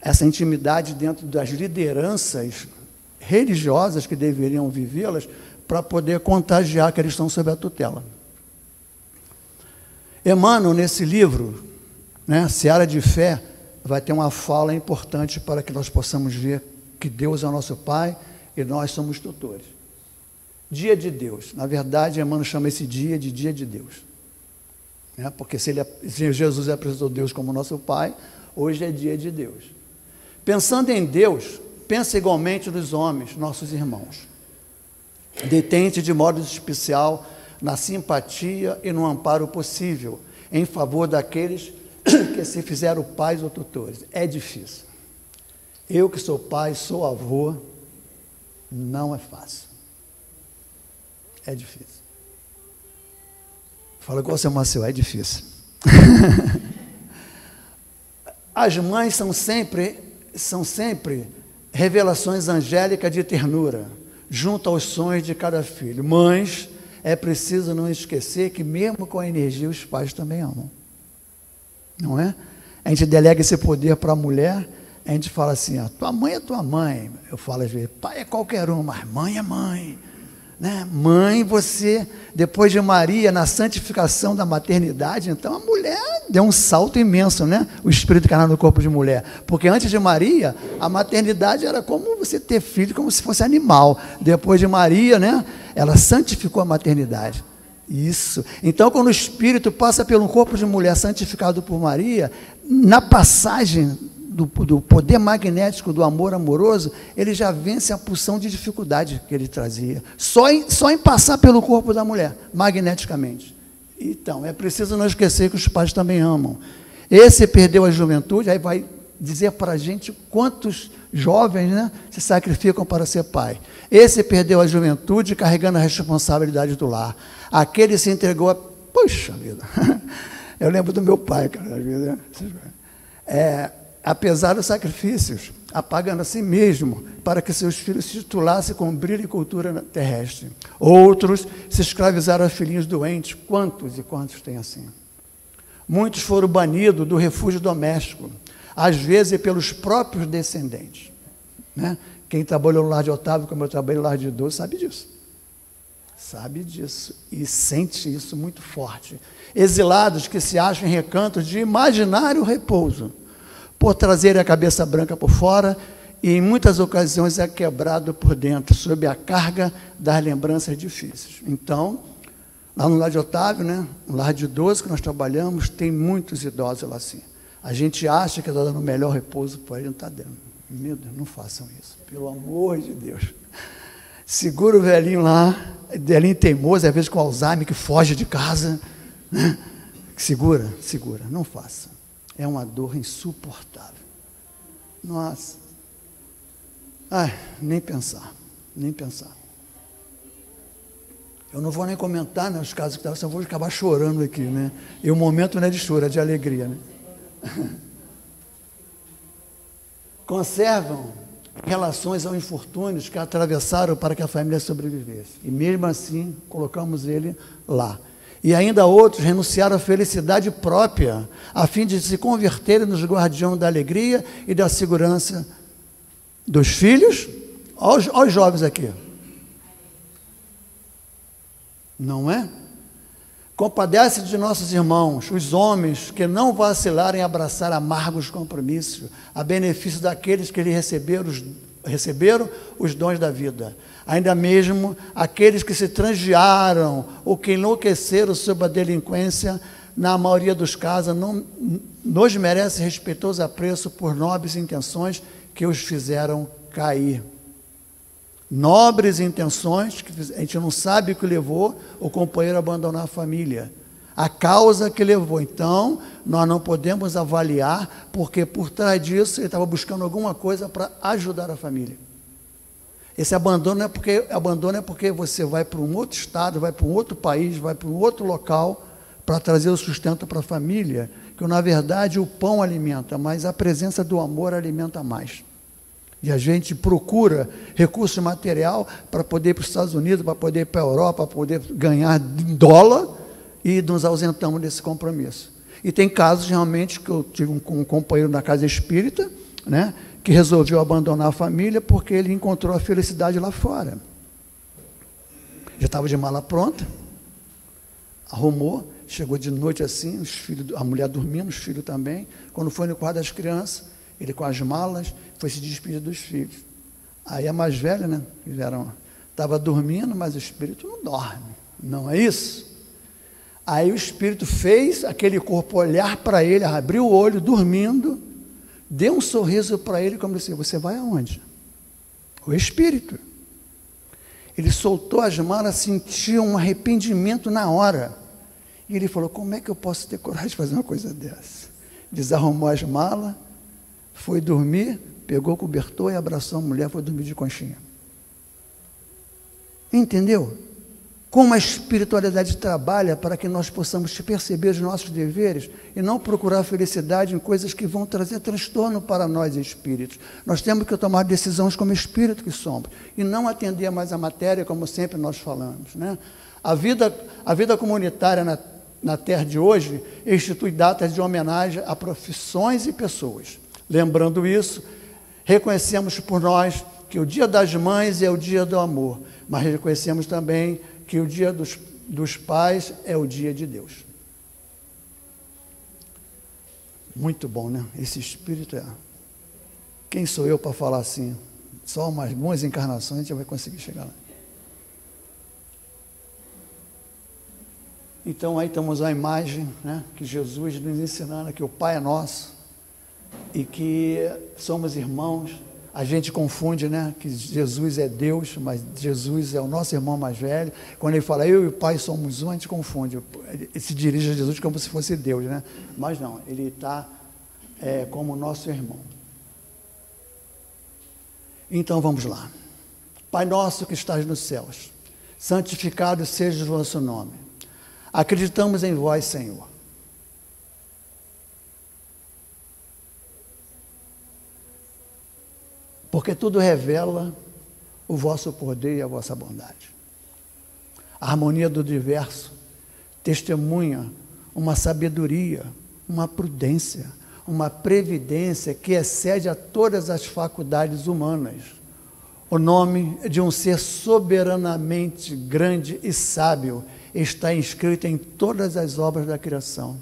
essa intimidade dentro das lideranças religiosas que deveriam vivê-las, para poder contagiar que eles estão sob a tutela. Emmanuel, nesse livro, né, Seara de Fé, vai ter uma fala importante para que nós possamos ver que Deus é o nosso Pai e nós somos tutores. Dia de Deus. Na verdade, Emmanuel chama esse dia de Dia de Deus. Porque se Jesus apresentou Deus como nosso Pai, hoje é dia de Deus. Pensando em Deus, pensa igualmente nos homens, nossos irmãos. Detente de modo especial na simpatia e no amparo possível, em favor daqueles que se fizeram pais ou tutores. É difícil. Eu que sou pai, sou avô, não é fácil. É difícil. Fala igual o seu Marcelo, é difícil. As mães são sempre revelações angélicas de ternura, junto aos sonhos de cada filho. Mães, é preciso não esquecer que mesmo com a energia os pais também amam. Não é? A gente delega esse poder para a mulher, a gente fala assim, tua mãe é tua mãe. Eu falo às vezes, pai é qualquer um, mas mãe é mãe. né? Mãe, você, depois de Maria, na santificação da maternidade, então a mulher deu um salto imenso, né? O espírito encarnado no corpo de mulher. Porque antes de Maria, a maternidade era como você ter filho, como se fosse animal. Depois de Maria, né? Ela santificou a maternidade. Isso. Então, quando o espírito passa pelo corpo de mulher santificado por Maria, na passagem do poder magnético do amor amoroso, ele já vence a pulsão de dificuldade que ele trazia. Só em passar pelo corpo da mulher, magneticamente. Então, é preciso não esquecer que os pais também amam. Esse perdeu a juventude, aí vai dizer para a gente quantos jovens, né, se sacrificam para ser pai. Esse perdeu a juventude carregando a responsabilidade do lar. Aquele se entregou a... Puxa vida! Eu lembro do meu pai, cara, às vezes, apesar dos sacrifícios, apagando a si mesmo para que seus filhos se titulassem com brilho e cultura terrestre. Outros se escravizaram a filhinhos doentes. Quantos e quantos tem assim? Muitos foram banidos do refúgio doméstico, às vezes pelos próprios descendentes, né? Quem trabalhou no lar de Otávio, como eu trabalhei no lar de Dô, sabe disso. Sabe disso e sente isso muito forte. Exilados que se acham em recantos de imaginário repouso, por trazer a cabeça branca por fora, e em muitas ocasiões é quebrado por dentro, sob a carga das lembranças difíceis. Então, lá no lar de Otávio, né, no lar de 12 que nós trabalhamos, tem muitos idosos lá assim. A gente acha que está dando o melhor repouso, porém não está dando. Meu Deus, não façam isso, pelo amor de Deus. Segura o velhinho lá, velhinho teimoso, às vezes com Alzheimer, que foge de casa, né? Segura, não faça. É uma dor insuportável. Nossa. Ai, nem pensar. Eu não vou nem comentar, né, os casos que estavam, só vou acabar chorando aqui, né? E o momento não é de choro, é de alegria, né? Conservam relações aos infortúnios que atravessaram para que a família sobrevivesse. E mesmo assim, colocamos ele lá. E ainda outros renunciaram à felicidade própria, a fim de se converterem nos guardiões da alegria e da segurança dos filhos. Olha os jovens aqui. Não é? Compadece de nossos irmãos, os homens, que não vacilaram em abraçar amargos compromissos, a benefício daqueles que lhe receberam os dons da vida. Ainda mesmo aqueles que se transviaram ou que enlouqueceram sob a delinquência, na maioria dos casos, não nos merece respeitoso apreço por nobres intenções que os fizeram cair. Nobres intenções, que a gente não sabe o que levou o companheiro a abandonar a família, a causa que levou. Então, nós não podemos avaliar, porque por trás disso ele estava buscando alguma coisa para ajudar a família. Esse abandono é porque você vai para um outro estado, vai para um outro país, vai para um outro local para trazer o sustento para a família, que na verdade o pão alimenta, mas a presença do amor alimenta mais. E a gente procura recurso material para poder ir para os Estados Unidos, para poder ir para a Europa, para poder ganhar dólar, e nos ausentamos desse compromisso. E tem casos realmente que eu tive um companheiro na casa espírita, né, que resolveu abandonar a família porque ele encontrou a felicidade lá fora. Já estava de mala pronta, arrumou, chegou de noite assim, os filhos, a mulher dormindo, os filhos também. Quando foi no quarto das crianças, ele com as malas, foi se despedir dos filhos. Aí a mais velha, né, estava dormindo, mas o espírito não dorme, não é isso? Aí o espírito fez aquele corpo olhar para ele, abriu o olho, dormindo, deu um sorriso para ele, como disse: você vai aonde? O espírito. Ele soltou as malas, sentiu um arrependimento na hora. E ele falou: como é que eu posso ter coragem de fazer uma coisa dessa? Desarrumou as malas, foi dormir, pegou o cobertor e abraçou a mulher, foi dormir de conchinha. Entendeu? Como a espiritualidade trabalha para que nós possamos perceber os nossos deveres e não procurar felicidade em coisas que vão trazer transtorno para nós espíritos. Nós temos que tomar decisões como espírito que somos e não atender mais a matéria, como sempre nós falamos, né? A vida comunitária na Terra de hoje institui datas de homenagem a profissões e pessoas. Lembrando isso, reconhecemos por nós que o Dia das Mães é o dia do amor, mas reconhecemos também que o Dia dos Pais é o dia de Deus. Muito bom, né? Esse espírito é... Quem sou eu para falar assim? Só umas boas encarnações a gente vai conseguir chegar lá. Então aí temos a imagem, né, que Jesus nos ensinando que o Pai é nosso e que somos irmãos. A gente confunde, né, que Jesus é Deus, mas Jesus é o nosso irmão mais velho. Quando ele fala, eu e o Pai somos um, a gente confunde. Ele se dirige a Jesus como se fosse Deus, né? Mas não, ele está como nosso irmão. Então vamos lá. Pai nosso que estás nos céus, santificado seja o vosso nome. Acreditamos em vós, Senhor. Porque tudo revela o vosso poder e a vossa bondade. A harmonia do universo testemunha uma sabedoria, uma prudência, uma previdência que excede a todas as faculdades humanas. O nome de um ser soberanamente grande e sábio está inscrito em todas as obras da criação,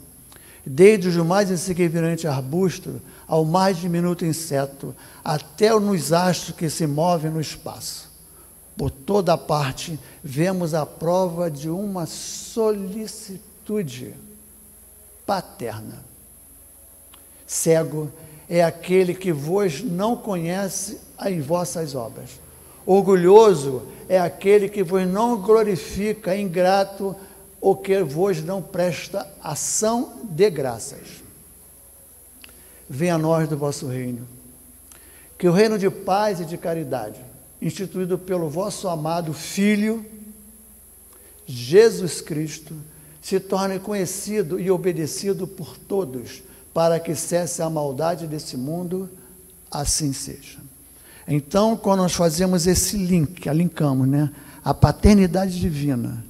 desde o mais insignificante arbusto ao mais diminuto inseto, até nos astros que se movem no espaço. Por toda parte, vemos a prova de uma solicitude paterna. Cego é aquele que vos não conhece em vossas obras. Orgulhoso é aquele que vos não glorifica, ingrato, ou que vos não presta ação de graças. Venha a nós do vosso reino, que o reino de paz e de caridade, instituído pelo vosso amado Filho, Jesus Cristo, se torne conhecido e obedecido por todos, para que cesse a maldade desse mundo, assim seja. Então, quando nós fazemos esse link, linkamos, né, a paternidade divina,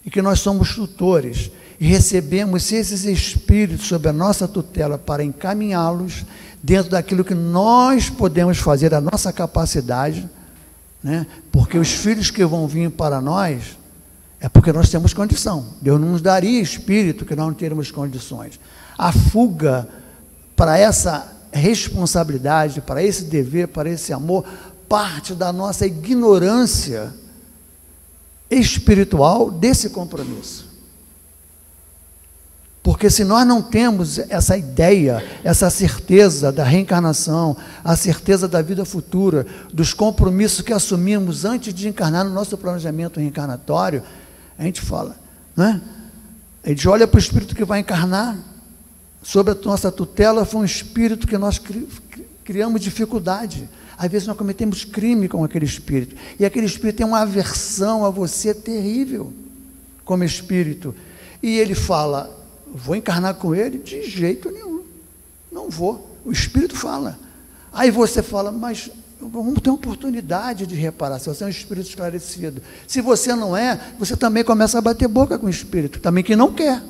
e que nós somos tutores, e recebemos esses espíritos sob a nossa tutela para encaminhá-los dentro daquilo que nós podemos fazer, a nossa capacidade, né, porque os filhos que vão vir para nós, é porque nós temos condição. Deus não nos daria espírito que nós não teremos condições. A fuga para essa responsabilidade, para esse dever, para esse amor, parte da nossa ignorância espiritual desse compromisso. Porque se nós não temos essa ideia, essa certeza da reencarnação, a certeza da vida futura, dos compromissos que assumimos antes de encarnar no nosso planejamento reencarnatório, a gente fala, né? A gente olha para o espírito que vai encarnar, sob a nossa tutela, foi um espírito que nós criamos dificuldade. Às vezes nós cometemos crime com aquele espírito, e aquele espírito tem uma aversão a você terrível, como espírito, e ele fala, vou encarnar com ele? De jeito nenhum, não vou. O espírito fala. Aí você fala, mas vamos ter uma oportunidade de reparar, se você é um espírito esclarecido. Se você não é, você também começa a bater boca com o espírito, também que não quer.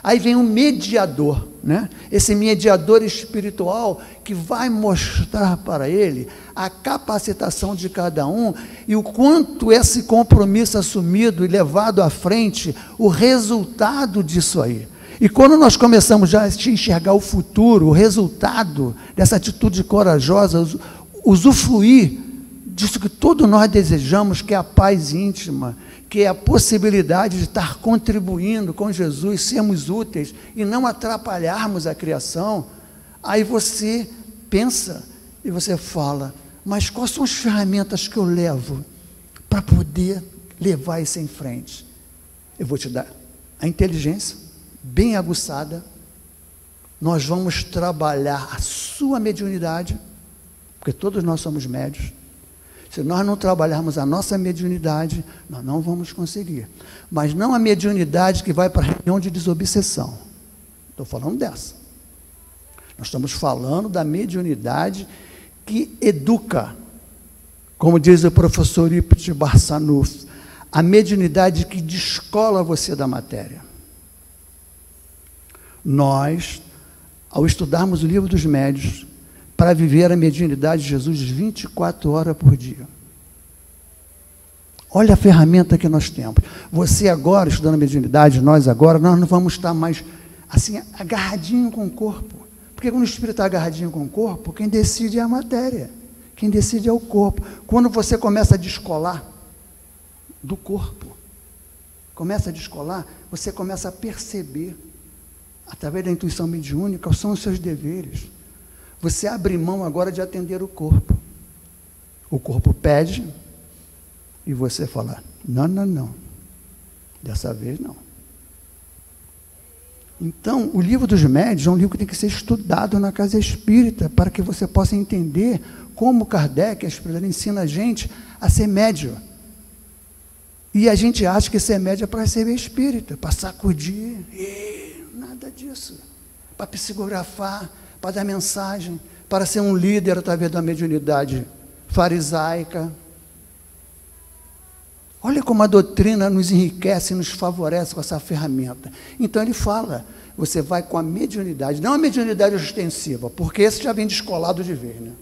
Aí vem um mediador, né? Esse mediador espiritual que vai mostrar para ele a capacitação de cada um e o quanto esse compromisso assumido e levado à frente, o resultado disso aí. E quando nós começamos já a enxergar o futuro, o resultado dessa atitude corajosa, usufruir disso que todos nós desejamos, que é a paz íntima, que é a possibilidade de estar contribuindo com Jesus, sermos úteis e não atrapalharmos a criação, aí você pensa e você fala, mas quais são as ferramentas que eu levo para poder levar isso em frente? Eu vou te dar a inteligência bem aguçada, nós vamos trabalhar a sua mediunidade, porque todos nós somos médios. Se nós não trabalharmos a nossa mediunidade, nós não vamos conseguir. Mas não a mediunidade que vai para a reunião de desobsessão. Estou falando dessa. Nós estamos falando da mediunidade que educa, como diz o professor Ipti Barçanuf, a mediunidade que descola você da matéria. Nós, ao estudarmos o livro dos médiuns, para viver a mediunidade de Jesus 24 horas por dia. Olha a ferramenta que nós temos. Você agora, estudando a mediunidade, nós não vamos estar mais assim, agarradinho com o corpo. Porque quando o espírito está agarradinho com o corpo, quem decide é a matéria. Quem decide é o corpo. Quando você começa a descolar do corpo, você começa a perceber, através da intuição mediúnica, quais são os seus deveres. Você abre mão agora de atender o corpo. O corpo pede e você fala, não, dessa vez não. Então, o livro dos médiuns é um livro que tem que ser estudado na casa espírita, para que você possa entender como Kardec, a espírita, ensina a gente a ser médium. E a gente acha que ser médium é para receber espírita, para sacudir, nada disso. Para psicografar, para dar mensagem, para ser um líder através da mediunidade farisaica. Olha como a doutrina nos enriquece, nos favorece com essa ferramenta. Então ele fala, você vai com a mediunidade, não a mediunidade ostensiva, porque esse já vem descolado de vez, né?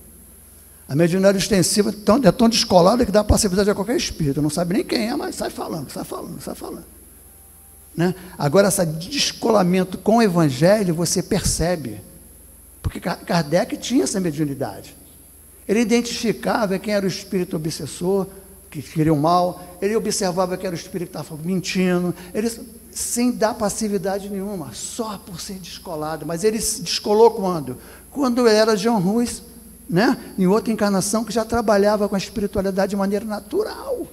A mediunidade ostensiva é tão descolada que dá passividade a qualquer espírito, não sabe nem quem é, mas sai falando. Né? Agora, esse descolamento com o evangelho, você percebe, porque Kardec tinha essa mediunidade. Ele identificava quem era o espírito obsessor, que queria o mal, ele observava que era o espírito que estava mentindo, ele, sem dar passividade nenhuma, só por ser descolado. Mas ele se descolou quando? Quando ele era John Ruiz, né? Em outra encarnação, que já trabalhava com a espiritualidade de maneira natural.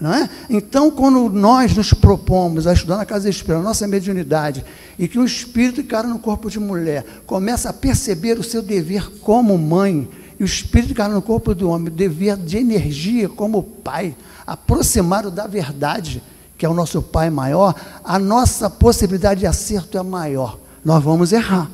Não é? Então, quando nós nos propomos a estudar na casa espírita, a nossa mediunidade, e que um espírito encara no corpo de mulher, começa a perceber o seu dever como mãe, e o espírito encara no corpo do homem, o dever de energia como pai, aproximado da verdade, que é o nosso pai maior, a nossa possibilidade de acerto é maior. Nós vamos errar.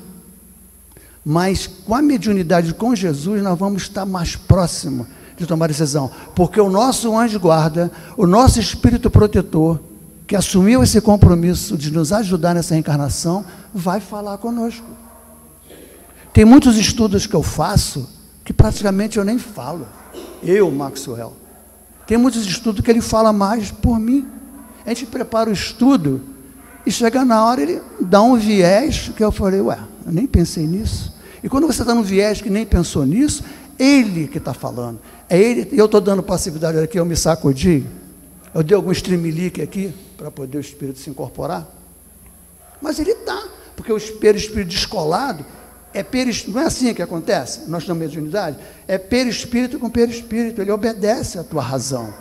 Mas com a mediunidade com Jesus, nós vamos estar mais próximos de tomar decisão, porque o nosso anjo guarda, o nosso espírito protetor, que assumiu esse compromisso de nos ajudar nessa encarnação, vai falar conosco. Tem muitos estudos que eu faço, que praticamente eu nem falo, Maxwell. Tem muitos estudos que ele fala mais por mim. A gente prepara o estudo, e chega na hora, ele dá um viés, que eu falei, eu nem pensei nisso. E quando você está num viés que nem pensou nisso, ele que está falando. É ele, eu estou dando passividade aqui, eu me sacudi, eu dei algum streamilique aqui, para poder o espírito se incorporar. Mas ele está, porque o espírito descolado, não é assim que acontece, nós estamos na mediunidade, é perispírito com perispírito, ele obedece à tua razão,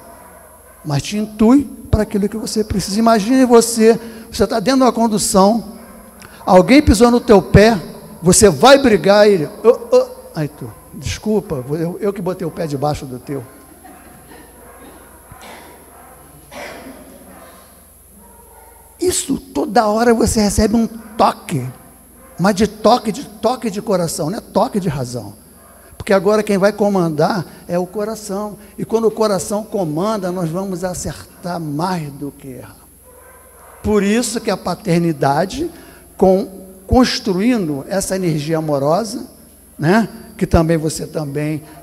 mas te intui para aquilo que você precisa. Imagine você está dentro de uma condução, alguém pisou no teu pé, você vai brigar, ele, aí tu, desculpa, eu que botei o pé debaixo do teu. Isso, toda hora você recebe um toque, mas de toque de coração, não é toque de razão. Porque agora quem vai comandar é o coração. E quando o coração comanda, nós vamos acertar mais do que errar. Por isso que a paternidade, construindo essa energia amorosa, né? Que também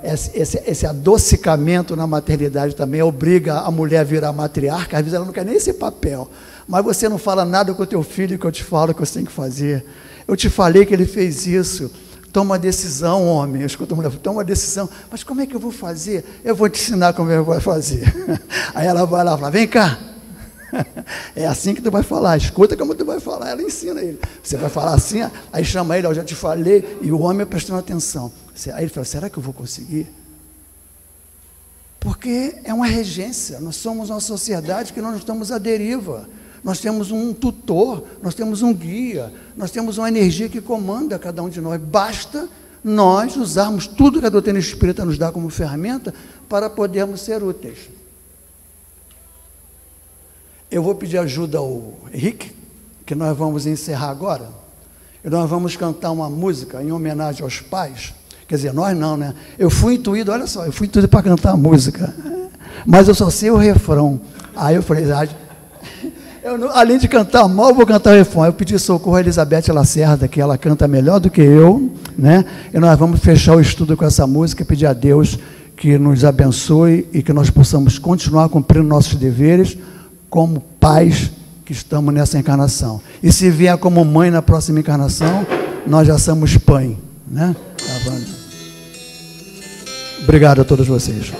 esse adocicamento na maternidade também obriga a mulher a virar matriarca. Às vezes ela não quer nem esse papel, mas você não fala nada com o teu filho que eu te falo que você tem que fazer. Eu te falei que ele fez isso. Toma decisão, homem. Eu escuto a mulher, toma decisão. Mas como é que eu vou fazer? Eu vou te ensinar como eu vou fazer. Aí ela vai lá e fala, vem cá. É assim que tu vai falar, escuta como tu vai falar. Ela ensina ele. Você vai falar assim, aí chama ele, eu já te falei, e o homem prestando atenção. Aí ele fala, será que eu vou conseguir? Porque é uma regência. Nós somos uma sociedade que nós estamos à deriva. Nós temos um tutor, nós temos um guia, nós temos uma energia que comanda cada um de nós. Basta nós usarmos tudo que a doutrina espírita nos dá como ferramenta para podermos ser úteis. Eu vou pedir ajuda ao Henrique, que nós vamos encerrar agora. E nós vamos cantar uma música em homenagem aos pais. Quer dizer, nós não, né? Eu fui intuído, olha só, eu fui intuído para cantar a música. Mas eu só sei o refrão. Aí eu falei, além de cantar mal, eu vou cantar o refrão. Eu pedi socorro a Elizabeth Lacerda, que ela canta melhor do que eu. né? E nós vamos fechar o estudo com essa música e pedir a Deus que nos abençoe e que nós possamos continuar cumprindo nossos deveres como pais que estamos nessa encarnação. E se vier como mãe na próxima encarnação, nós já somos pai, né? Obrigado a todos vocês.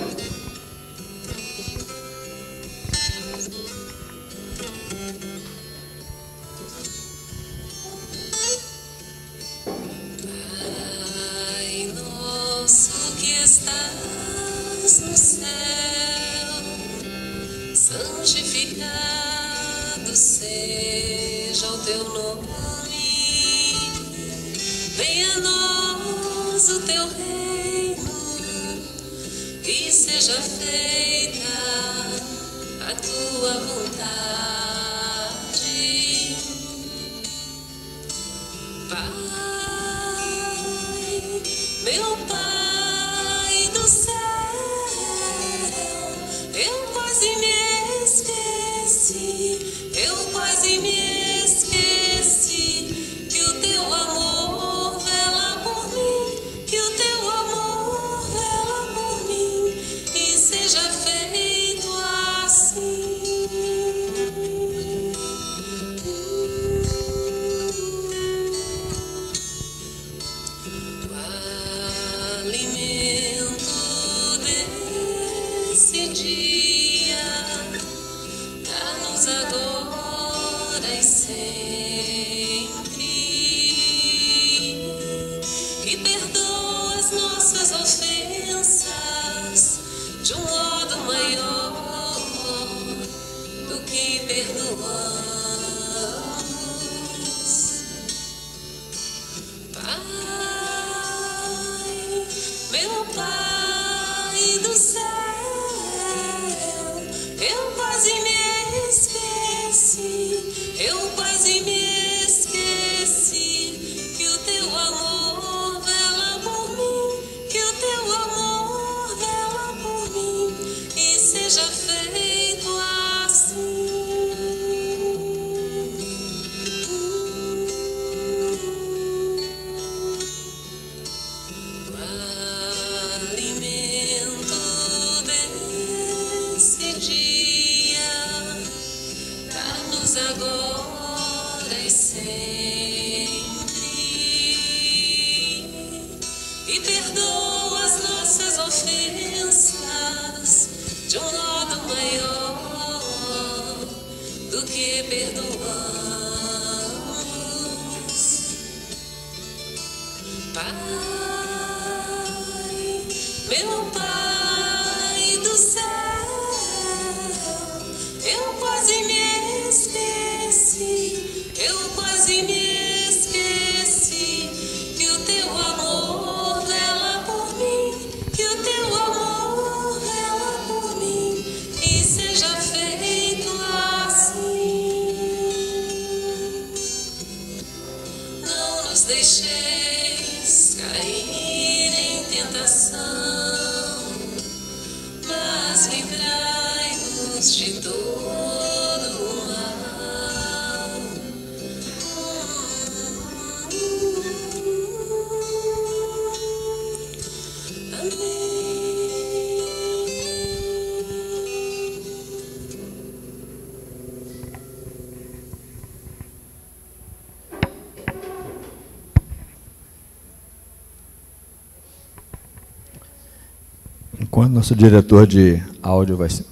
Enquanto nosso diretor de áudio vai se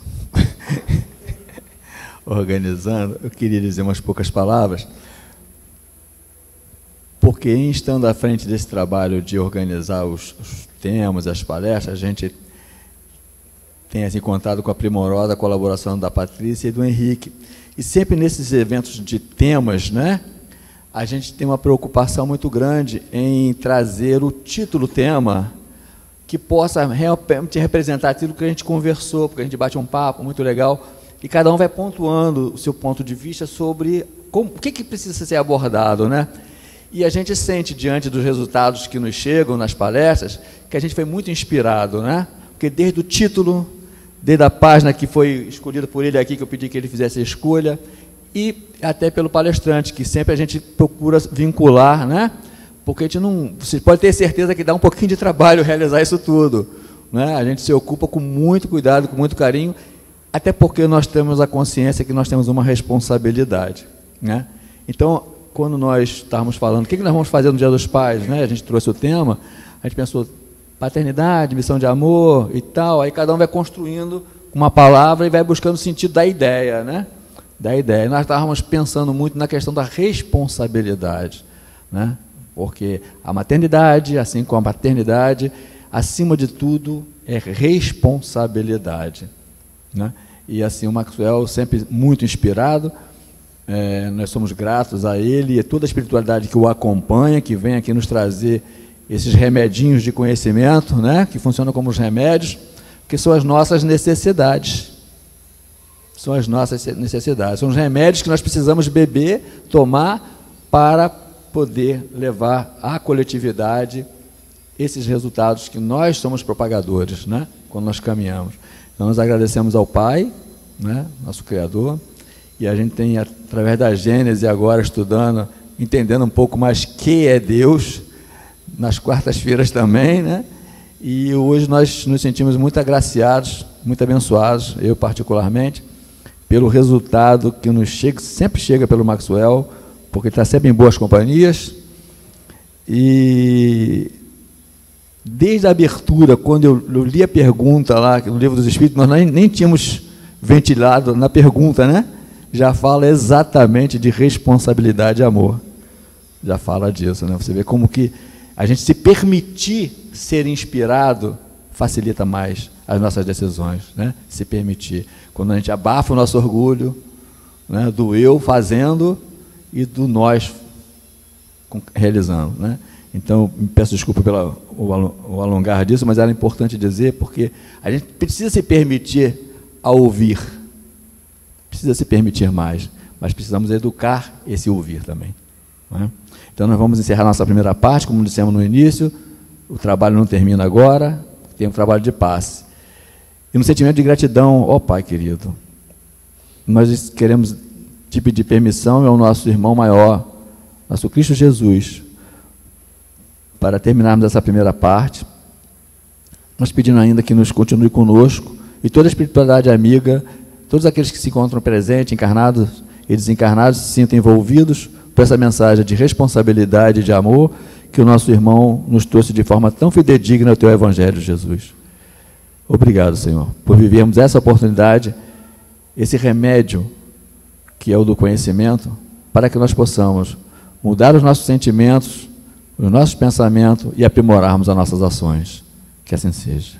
organizando, eu queria dizer umas poucas palavras, porque em estando à frente desse trabalho de organizar os temas, as palestras, a gente tem assim, contado com a primorosa colaboração da Patrícia e do Henrique. E sempre nesses eventos de temas, né, a gente tem uma preocupação muito grande em trazer o título-tema que possa realmente representar aquilo que a gente conversou, porque a gente bate um papo muito legal, e cada um vai pontuando o seu ponto de vista sobre o que precisa ser abordado, né? E a gente sente, diante dos resultados que nos chegam nas palestras, que a gente foi muito inspirado, né? Porque desde o título, desde a página que foi escolhida por ele aqui, que eu pedi que ele fizesse a escolha, e até pelo palestrante, que sempre a gente procura vincular, né, porque a gente não, você pode ter certeza que dá um pouquinho de trabalho realizar isso tudo, né? A gente se ocupa com muito cuidado, com muito carinho, até porque nós temos a consciência que nós temos uma responsabilidade, né? Então, quando nós estávamos falando, o que nós vamos fazer no Dia dos Pais, né? A gente trouxe o tema, a gente pensou, paternidade, missão de amor e tal, aí cada um vai construindo uma palavra e vai buscando o sentido da ideia, né? Da ideia. Nós estávamos pensando muito na questão da responsabilidade, né? Porque a maternidade, assim como a paternidade, acima de tudo, é responsabilidade, né? E assim, o Maxwell sempre muito inspirado, nós somos gratos a ele e toda a espiritualidade que o acompanha, que vem aqui nos trazer esses remedinhos de conhecimento, né? Que funcionam como os remédios, que são as nossas necessidades. São as nossas necessidades, são os remédios que nós precisamos beber, tomar, para poder levar à coletividade esses resultados que nós somos propagadores, né? Quando nós caminhamos. Então, nós agradecemos ao Pai, né? Nosso Criador, e a gente tem, através da Gênese, agora estudando, entendendo um pouco mais que é Deus, nas quartas-feiras também, né? E hoje nós nos sentimos muito agraciados, muito abençoados, eu particularmente, pelo resultado que nos chega, sempre chega pelo Maxwell, porque está sempre em boas companhias. E desde a abertura, quando eu li a pergunta lá, no Livro dos Espíritos, nós nem tínhamos ventilado na pergunta, né? Já fala exatamente de responsabilidade e amor. Já fala disso, né? Você vê como que a gente se permitir ser inspirado facilita mais as nossas decisões, né? Se permitir. Quando a gente abafa o nosso orgulho, né? Do eu fazendo e do nós realizando, né? Então, me peço desculpa pelo alongar disso, mas era importante dizer, porque a gente precisa se permitir a ouvir, precisa se permitir mais, mas precisamos educar esse ouvir também, né? Então, nós vamos encerrar nossa primeira parte, como dissemos no início, o trabalho não termina agora, tem um trabalho de passe. E no sentimento de gratidão, ó Pai querido, nós queremos te pedir permissão ao nosso irmão maior, nosso Cristo Jesus, para terminarmos essa primeira parte, nós pedimos ainda que nos continue conosco, e toda a espiritualidade amiga, todos aqueles que se encontram presentes, encarnados e desencarnados, se sintam envolvidos por essa mensagem de responsabilidade e de amor que o nosso irmão nos trouxe de forma tão fidedigna ao teu Evangelho, Jesus. Obrigado, Senhor, por vivermos essa oportunidade, esse remédio que é o do conhecimento, para que nós possamos mudar os nossos sentimentos, os nossos pensamentos e aprimorarmos as nossas ações. Que assim seja.